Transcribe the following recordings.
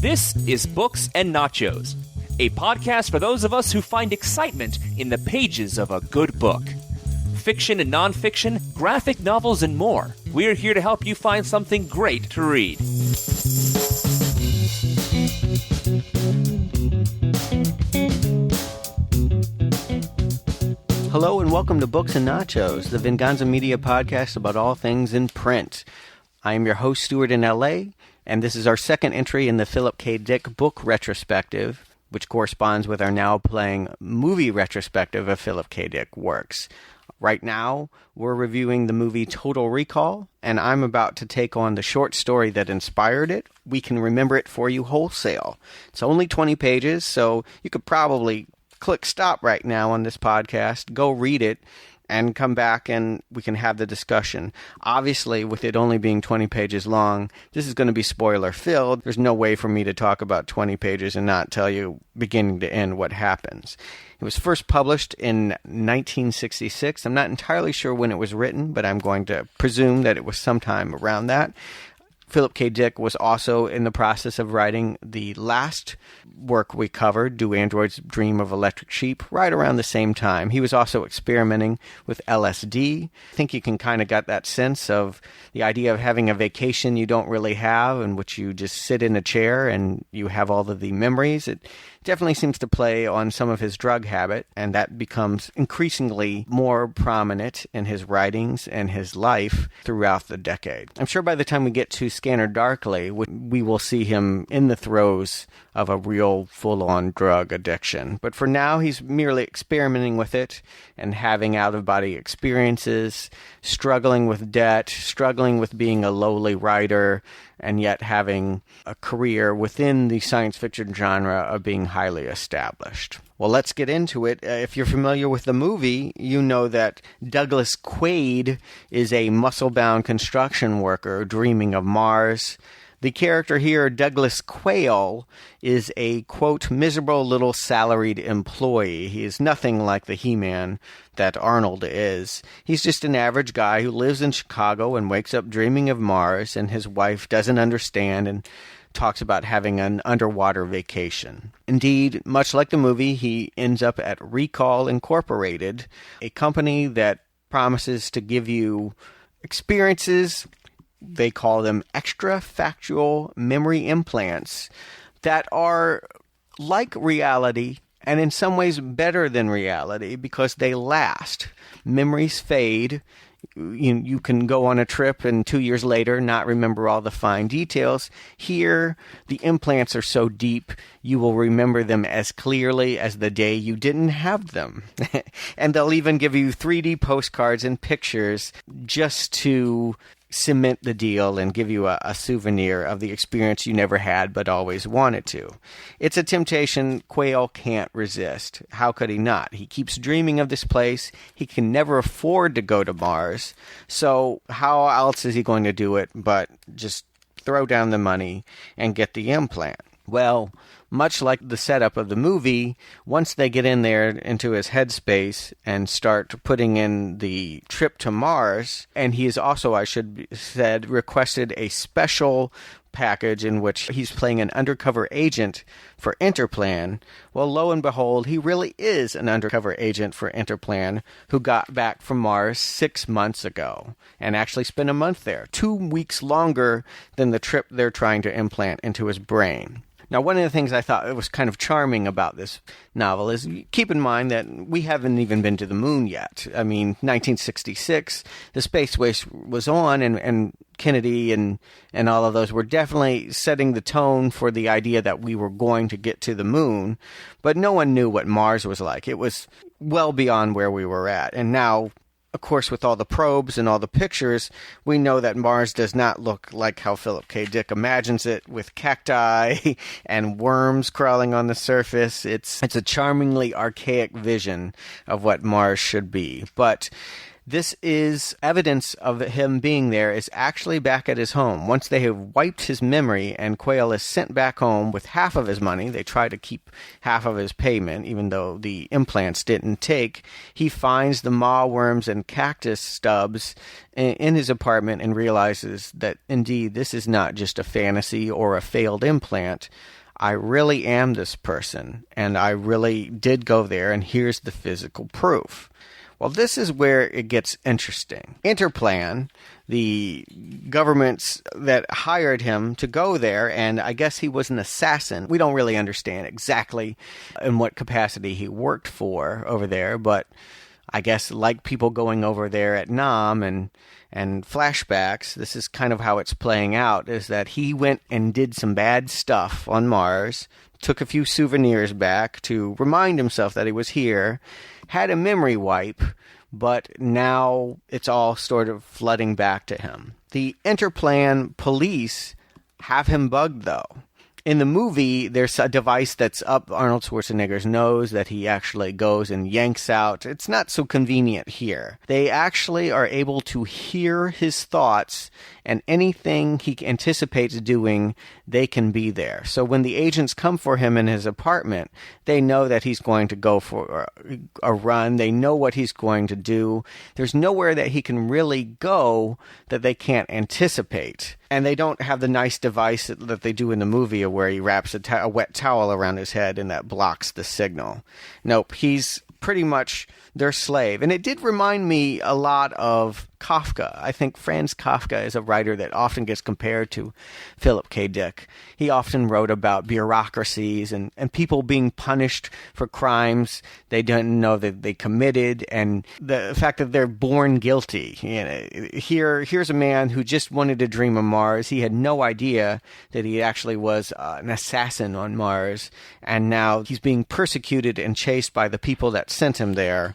This is Books and Nachos, a podcast for those of us who find excitement in the pages of a good book. Fiction and nonfiction, graphic novels, and more. We're here to help you find something great to read. Hello and welcome to Books and Nachos, the Venganza Media podcast about all things in print. I am your host, Stuart in LA, and this is our second entry in the Philip K. Dick book retrospective, which corresponds with our now playing movie retrospective of Philip K. Dick works. Right now, we're reviewing the movie Total Recall, and I'm about to take on the short story that inspired it. We Can Remember It For You Wholesale. It's only 20 pages, so you could probably click stop right now on this podcast, go read it, and come back and we can have the discussion. Obviously, with it only being 20 pages long, this is going to be spoiler-filled. There's no way for me to talk about 20 pages and not tell you beginning to end what happens. It was first published in 1966. I'm not entirely sure when it was written, but I'm going to presume that it was sometime around that. Philip K. Dick was also in the process of writing the last work we covered, Do Androids Dream of Electric Sheep, right around the same time. He was also experimenting with LSD. I think you can kind of get that sense of the idea of having a vacation you don't really have, in which you just sit in a chair and you have all of the memories. It definitely seems to play on some of his drug habit, and that becomes increasingly more prominent in his writings and his life throughout the decade. I'm sure by the time we get to Scanner Darkly, we will see him in the throes of a real full-on drug addiction. But for now, he's merely experimenting with it and having out-of-body experiences, struggling with debt, struggling with being a lowly writer, and yet having a career within the science fiction genre of being highly established. Well, let's get into it. If you're familiar with the movie, you know that Douglas Quaid is a muscle-bound construction worker dreaming of Mars. The character here, Douglas Quayle, is a, quote, miserable little salaried employee. He is nothing like the He-Man that Arnold is. He's just an average guy who lives in Chicago and wakes up dreaming of Mars, and his wife doesn't understand and talks about having an underwater vacation. Indeed, much like the movie, he ends up at Recall Incorporated, a company that promises to give you experiences. They call them extra-factual memory implants that are like reality and in some ways better than reality because they last. Memories fade. You can go on a trip and 2 years later not remember all the fine details. Here, the implants are so deep, you will remember them as clearly as the day you didn't have them. And they'll even give you 3D postcards and pictures just to cement the deal and give you a souvenir of the experience you never had but always wanted to. It's a temptation Quayle can't resist. How could he not? He keeps dreaming of this place. He can never afford to go to Mars. So how else is he going to do it but just throw down the money and get the implant? Well, much like the setup of the movie, once they get in there into his headspace and start putting in the trip to Mars, and he is also, I should said, requested a special package in which he's playing an undercover agent for Interplan. Well, lo and behold, he really is an undercover agent for Interplan who got back from Mars 6 months ago and actually spent a month there, 2 weeks longer than the trip they're trying to implant into his brain. Now, one of the things I thought was kind of charming about this novel is keep in mind that we haven't even been to the moon yet. I mean, 1966, the space race was on, and Kennedy and all of those were definitely setting the tone for the idea that we were going to get to the moon, but no one knew what Mars was like. It was well beyond where we were at, and now, of course, with all the probes and all the pictures, we know that Mars does not look like how Philip K. Dick imagines it, with cacti and worms crawling on the surface. It's a charmingly archaic vision of what Mars should be. But This is evidence of him being there is actually back at his home. Once they have wiped his memory and Quayle is sent back home with half of his money, they try to keep half of his payment, even though the implants didn't take, he finds the maw worms and cactus stubs in his apartment and realizes that indeed this is not just a fantasy or a failed implant. I really am this person, and I really did go there, and here's the physical proof. Well, this is where it gets interesting. Interplan, the governments that hired him to go there, and I guess he was an assassin. We don't really understand exactly in what capacity he worked for over there, but I guess like people going over there at Nam and flashbacks, this is kind of how it's playing out, is that he went and did some bad stuff on Mars, took a few souvenirs back to remind himself that he was here, had a memory wipe, but now it's all sort of flooding back to him. The Interplan police have him bugged, though. In the movie, there's a device that's up Arnold Schwarzenegger's nose that he actually goes and yanks out. It's not so convenient here. They actually are able to hear his thoughts, and anything he anticipates doing, they can be there. So when the agents come for him in his apartment, they know that he's going to go for a run. They know what he's going to do. There's nowhere that he can really go that they can't anticipate. And they don't have the nice device that they do in the movie where he wraps a wet towel around his head and that blocks the signal. Nope, he's pretty much their slave. And it did remind me a lot of Kafka. I think Franz Kafka is a writer that often gets compared to Philip K. Dick. He often wrote about bureaucracies and people being punished for crimes they didn't know that they committed, and the fact that they're born guilty. You know, here's a man who just wanted to dream of Mars. He had no idea that he actually was an assassin on Mars, and now he's being persecuted and chased by the people that sent him there.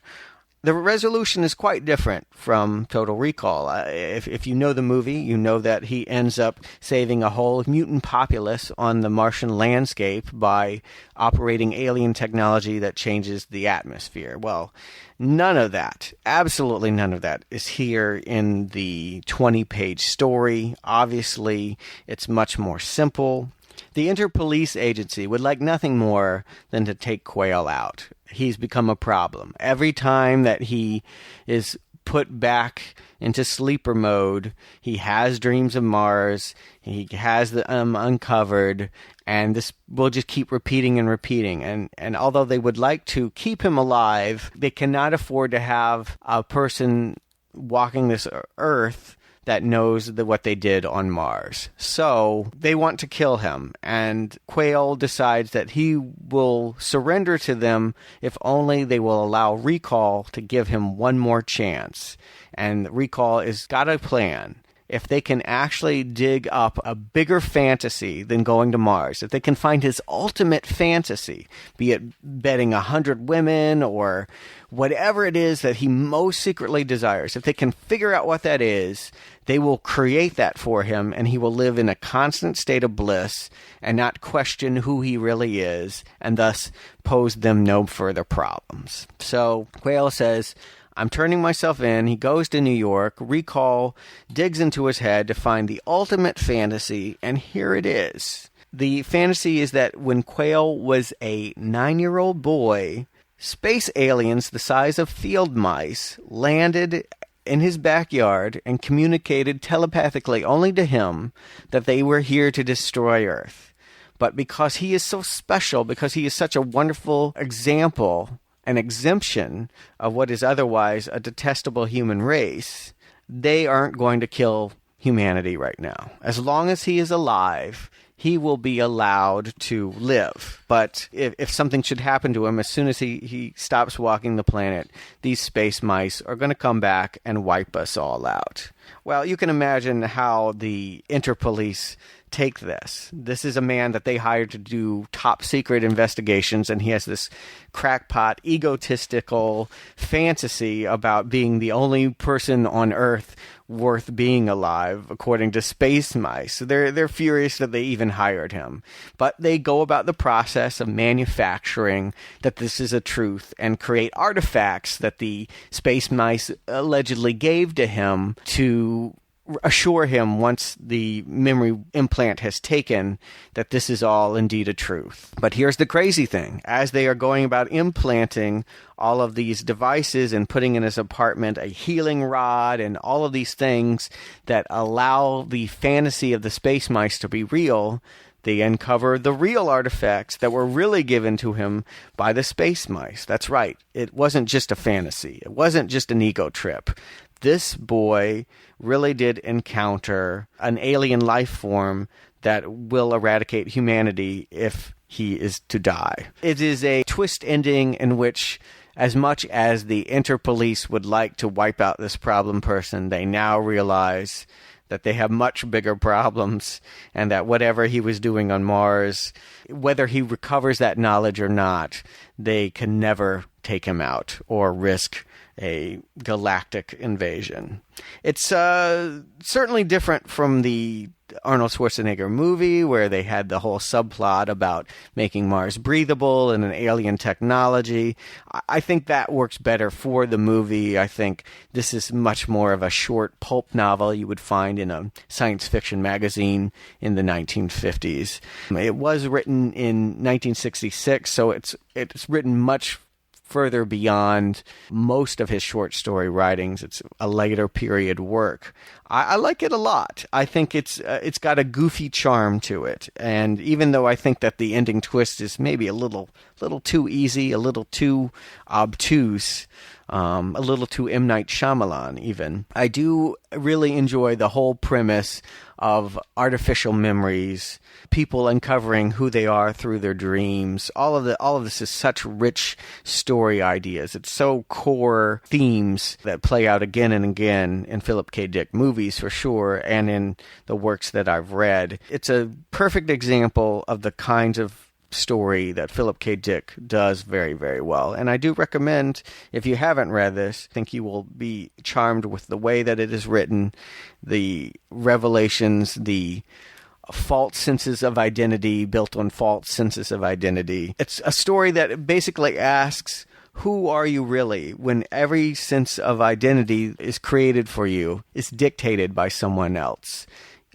The resolution is quite different from Total Recall. If you know the movie, you know that he ends up saving a whole mutant populace on the Martian landscape by operating alien technology that changes the atmosphere. Well, none of that, absolutely none of that, is here in the 20-page story. Obviously, it's much more simple. The Interpolice Agency would like nothing more than to take Quayle out. He's become a problem. Every time that he is put back into sleeper mode, he has dreams of Mars, he has them uncovered, and this will just keep repeating and repeating. And although they would like to keep him alive, they cannot afford to have a person walking this earth that knows what they did on Mars. So they want to kill him, and Quayle decides that he will surrender to them if only they will allow Recall to give him one more chance. And Recall has got a plan. If they can actually dig up a bigger fantasy than going to Mars, if they can find his ultimate fantasy, be it bedding 100 women or whatever it is that he most secretly desires, if they can figure out what that is, they will create that for him, and he will live in a constant state of bliss and not question who he really is, and thus pose them no further problems. So Quayle says, I'm turning myself in. He goes to New York. Recall digs into his head to find the ultimate fantasy, and here it is. The fantasy is that when Quayle was a 9-year-old boy, space aliens the size of field mice landed in his backyard and communicated telepathically only to him that they were here to destroy Earth. But because he is so special, because he is such a wonderful example, an exemption of what is otherwise a detestable human race, they aren't going to kill humanity right now. As long as he is alive, he will be allowed to live. But if something should happen to him, as soon as he stops walking the planet, these space mice are going to come back and wipe us all out. Well, you can imagine how the Interpolice take this. This is a man that they hired to do top secret investigations, and he has this crackpot, egotistical fantasy about being the only person on Earth worth being alive, according to space mice. So they're furious that they even hired him. But they go about the process of manufacturing that this is a truth and create artifacts that the space mice allegedly gave to him to assure him, once the memory implant has taken, that this is all indeed a truth. But here's the crazy thing. As they are going about implanting all of these devices and putting in his apartment a healing rod and all of these things that allow the fantasy of the space mice to be real, they uncover the real artifacts that were really given to him by the space mice. That's right. It wasn't just a fantasy. It wasn't just an ego trip. This boy really did encounter an alien life form that will eradicate humanity if he is to die. It is a twist ending in which, as much as the Interpolice would like to wipe out this problem person, they now realize that they have much bigger problems, and that whatever he was doing on Mars, whether he recovers that knowledge or not, they can never take him out or risk a galactic invasion. It's certainly different from the Arnold Schwarzenegger movie, where they had the whole subplot about making Mars breathable and an alien technology. I think that works better for the movie. I think this is much more of a short pulp novel you would find in a science fiction magazine in the 1950s. It was written in 1966, so it's written much further beyond most of his short story writings. It's a later period work. I like it a lot. I think it's got a goofy charm to it. And even though I think that the ending twist is maybe a little too easy, a little too obtuse, a little too M. Night Shyamalan even, I do really enjoy the whole premise of artificial memories, people uncovering who they are through their dreams. All of this is such rich story ideas. It's so core themes that play out again and again in Philip K. Dick movies for sure, and in the works that I've read. It's a perfect example of the kinds of story that Philip K. Dick does very, very well. And I do recommend, if you haven't read this, I think you will be charmed with the way that it is written, the revelations, the false senses of identity built on false senses of identity. It's a story that basically asks, who are you really, when every sense of identity is created for you, is dictated by someone else?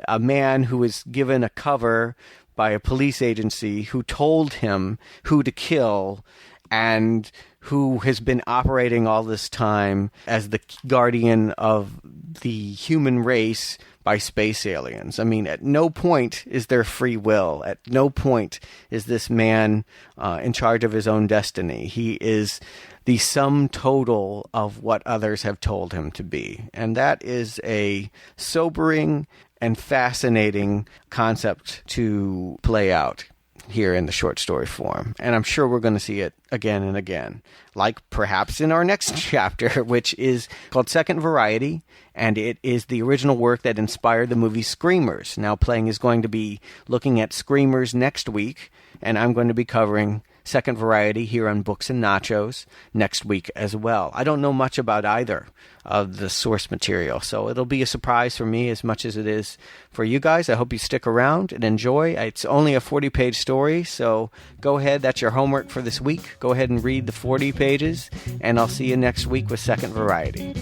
A man who is given a cover by a police agency who told him who to kill, and who has been operating all this time as the guardian of the human race by space aliens. I mean, at no point is there free will. At no point is this man in charge of his own destiny. He is the sum total of what others have told him to be. And that is a sobering and fascinating concept to play out here in the short story form. And I'm sure we're going to see it again and again, like perhaps in our next chapter, which is called Second Variety, and it is the original work that inspired the movie Screamers. Now Playing is going to be looking at Screamers next week, and I'm going to be covering Second Variety here on Books and Nachos next week as well. I don't know much about either of the source material, so it'll be a surprise for me as much as it is for you guys. I hope you stick around and enjoy. It's only a 40-page story, so go ahead. That's your homework for this week. Go ahead and read the 40 pages, and I'll see you next week with Second Variety.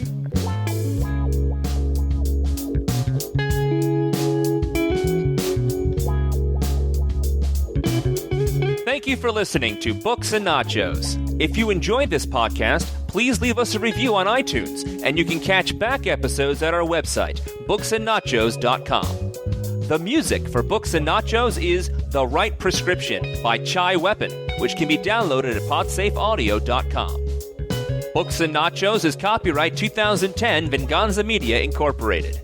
Thank you for listening to Books and Nachos. If you enjoyed this podcast, please leave us a review on iTunes, and you can catch back episodes at our website, booksandnachos.com. The music for Books and Nachos is The Right Prescription by Chai Weapon, which can be downloaded at podsafeaudio.com. Books and Nachos is copyright 2010 Venganza Media Incorporated.